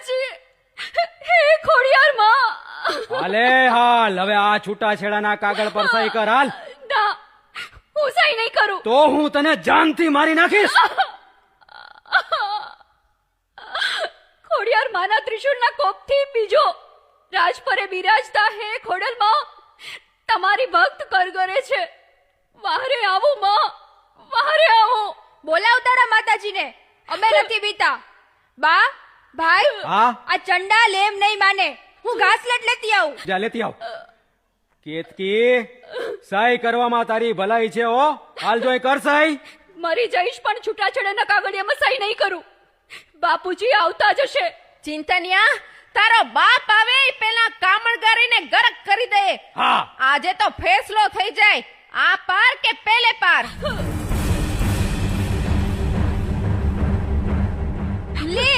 માતાજી, હે ખોડિયાર માં. હાલે હાલ, હવે આ છૂટાછેડાના કાગળ પર સહી કર હાલ. ના, હું સહી નહીં કરું. તો હું તને જાનથી મારી નાખીશ. ખોડિયાર માના ત્રિશુળના કોપથી બીજો રાજપરે બિરાજતા હે ખોડલ માં તમારી ભક્ત કરગરે છે. વારે આવો માં, વારે આવો. બોલાવ તારા માતાજીને, અમે નથી બીતા. બા, ભાઈ, હા આ ચંડાલ એમ નહીં માને. હું ઘાસલેટ લેતી આવું. જા લેતી આવ. કેતકી, સહી કરવામાં તારી ભલાઈ છે હો. હાલ જોઈ કર સહી. મરી જઈશ પણ છૂટાછેડાના કાગળિયામાં સહી નહીં કરું. બાપુજી આવતા જશે. ચિંતનિયા, તારો બાપ આવે ઈ પેલા કામણગારીને ગરક કરી દે. હા આજે તો ફેસલો થઈ જાય, આ પાર કે પેલે પાર. લે